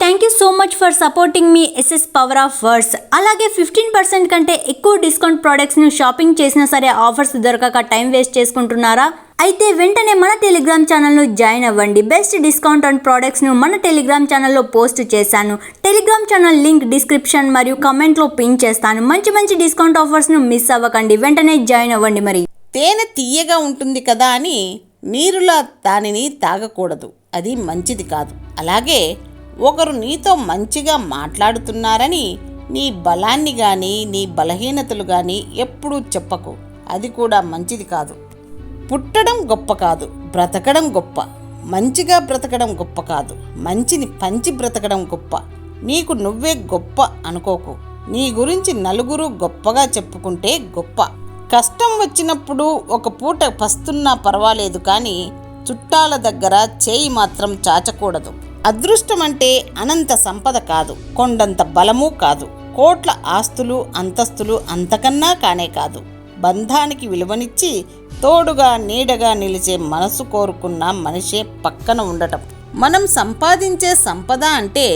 Thank you so much for supporting me SS power of words. అలాగే 15% కంటే ఎక్కువ discount ప్రోడక్ట్స్ను shopping చేసినా సరే ఆఫర్స్ దొరకక టైం వేస్ట్ చేసుకుంటున్నారా? అయితే వెంటనే మన టెలిగ్రామ్ ఛానల్ను జాయిన్ అవ్వండి. బెస్ట్ డిస్కౌంట్ ఆన్ ప్రోడక్ట్స్ను మన టెలిగ్రామ్ ఛానల్లో పోస్ట్ చేశాను. టెలిగ్రామ్ ఛానల్ లింక్ డిస్క్రిప్షన్ మరియు కామెంట్లో పిన్ చేస్తాను. మంచి మంచి డిస్కౌంట్ ఆఫర్స్ను మిస్ అవ్వకండి. వెంటనే జాయిన్ అవ్వండి. మరి తేనె తీయగా ఉంటుంది కదా అని నీరులా దానిని తాగకూడదు, అది మంచిది కాదు. అలాగే ఒకరు నీతో మంచిగా మాట్లాడుతున్నారని నీ బలాన్ని కానీ నీ బలహీనతలు కానీ ఎప్పుడూ చెప్పకు, అది కూడా మంచిది కాదు. పుట్టడం గొప్ప కాదు, బ్రతకడం గొప్ప. మంచిగా బ్రతకడం గొప్ప కాదు, మంచిని పంచి బ్రతకడం గొప్ప. నీకు నువ్వే గొప్ప అనుకోకు, నీ గురించి నలుగురు గొప్పగా చెప్పుకుంటే గొప్ప. కష్టం వచ్చినప్పుడు ఒక పూట పస్తున్నా పర్వాలేదు, కానీ చుట్టాల దగ్గర చేయి మాత్రం చాచకూడదు. అదృష్టం అంటే అనంత సంపద కాదు, కొండంత బలము కాదు, కోట్ల ఆస్తులు అంతస్తులు అంతకన్నా కానే కాదు. బంధానికి విలువనిచ్చి తోడుగా నీడగా నిలిచే మనసు కోరుకున్న మనిషే పక్కన ఉండటం. మనం సంపాదించే సంపద అంటే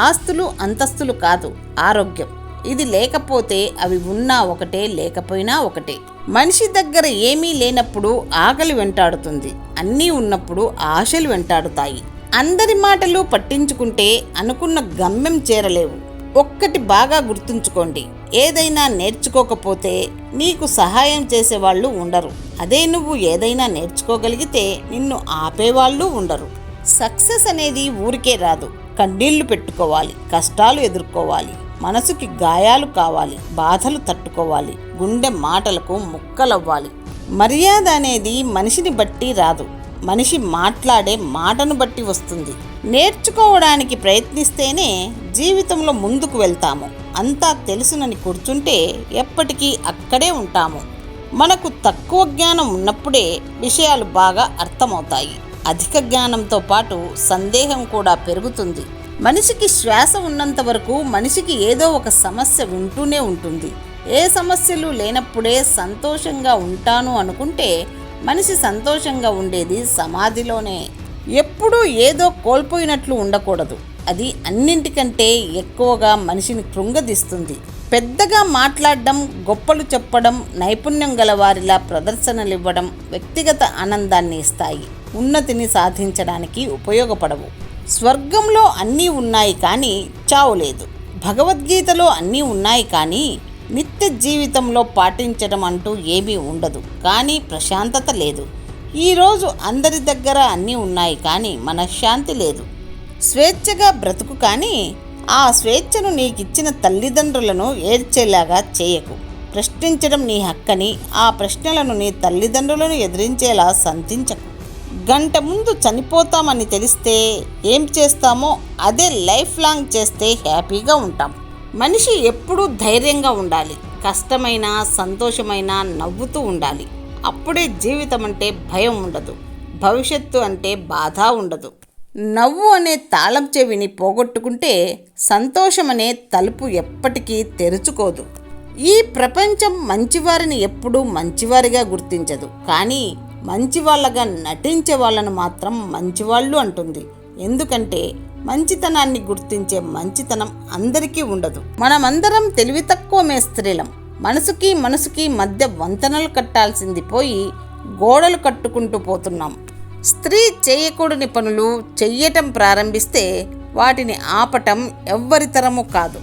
ఆస్తులు అంతస్తులు కాదు, ఆరోగ్యం. ఇది లేకపోతే అవి ఉన్నా ఒకటే, లేకపోయినా ఒకటే. మనిషి దగ్గర ఏమీ లేనప్పుడు ఆకలి వెంటాడుతుంది, అన్నీ ఉన్నప్పుడు ఆశలు వెంటాడుతాయి. అందరి మాటలు పట్టించుకుంటే అనుకున్న గమ్యం చేరలేవు. ఒక్కటి బాగా గుర్తుంచుకోండి, ఏదైనా నేర్చుకోకపోతే నీకు సహాయం చేసేవాళ్ళు ఉండరు. అదే నువ్వు ఏదైనా నేర్చుకోగలిగితే నిన్ను ఆపేవాళ్ళు ఉండరు. సక్సెస్ అనేది ఊరికే రాదు, కన్నీళ్లు పెట్టుకోవాలి, కష్టాలు ఎదుర్కోవాలి, మనసుకి గాయాలు కావాలి, బాధలు తట్టుకోవాలి, గుండె మాటలకు ముక్కలవ్వాలి. మర్యాద అనేది మనిషిని బట్టి రాదు, మనిషి మాట్లాడే మాటను బట్టి వస్తుంది. నేర్చుకోవడానికి ప్రయత్నిస్తేనే జీవితంలో ముందుకు వెళ్తాము. అంతా తెలుసునని కూర్చుంటే ఎప్పటికీ అక్కడే ఉంటాము. మనకు తక్కువ జ్ఞానం ఉన్నప్పుడే విషయాలు బాగా అర్థమవుతాయి. అధిక జ్ఞానంతో పాటు సందేహం కూడా పెరుగుతుంది. మనిషికి శ్వాస ఉన్నంత వరకు మనిషికి ఏదో ఒక సమస్య ఉంటూనే ఉంటుంది. ఏ సమస్యలు లేనప్పుడే సంతోషంగా ఉంటాను అనుకుంటే మనిషి సంతోషంగా ఉండేది సమాధిలోనే. ఎప్పుడూ ఏదో కోల్పోయినట్లు ఉండకూడదు, అది అన్నింటికంటే ఎక్కువగా మనిషిని కృంగదీస్తుంది. పెద్దగా మాట్లాడడం, గొప్పలు చెప్పడం, నైపుణ్యం గల వారిలా ప్రదర్శనలివ్వడం వ్యక్తిగత ఆనందాన్ని ఇస్తాయి, ఉన్నతిని సాధించడానికి ఉపయోగపడవు. స్వర్గంలో అన్నీ ఉన్నాయి కానీ చావు లేదు, భగవద్గీతలో అన్నీ ఉన్నాయి కానీ నిత్య జీవితంలో పాటించడం అంటూ ఏమీ ఉండదు, కానీ ప్రశాంతత లేదు. ఈరోజు అందరి దగ్గర అన్నీ ఉన్నాయి కానీ మనశ్శాంతి లేదు. స్వేచ్ఛగా బ్రతుకు, కానీ ఆ స్వేచ్ఛను నీకిచ్చిన తల్లిదండ్రులను ఏడ్చేలాగా చేయకు. ప్రశ్నించడం నీ హక్కని ఆ ప్రశ్నలను నీ తల్లిదండ్రులను ఎదిరించేలా సంధించకు. గంట ముందు చనిపోతామని తెలిస్తే ఏం చేస్తామో అదే లైఫ్ లాంగ్ చేస్తే హ్యాపీగా ఉంటాం. మనిషి ఎప్పుడూ ధైర్యంగా ఉండాలి, కష్టమైన సంతోషమైన నవ్వుతూ ఉండాలి. అప్పుడే జీవితం అంటే భయం ఉండదు, భవిష్యత్తు అంటే బాధ ఉండదు. నవ్వు అనే తాళం చెవిని పోగొట్టుకుంటే సంతోషం అనే తలుపు ఎప్పటికీ తెరుచుకోదు. ఈ ప్రపంచం మంచివారిని ఎప్పుడూ మంచివారిగా గుర్తించదు, కానీ మంచివాళ్ళగా నటించే వాళ్ళను మాత్రం మంచివాళ్ళు అంటుంది. ఎందుకంటే మంచితనాన్ని గుర్తించే మంచితనం అందరికీ ఉండదు. మనమందరం తెలివి తక్కువ మేస్త్రీలం. మనసుకి మధ్య వంతెనలు కట్టాల్సింది పోయి గోడలు కట్టుకుంటూ పోతున్నాం. స్త్రీ చేయకూడని పనులు చెయ్యటం ప్రారంభిస్తే వాటిని ఆపటం ఎవ్వరితరము కాదు.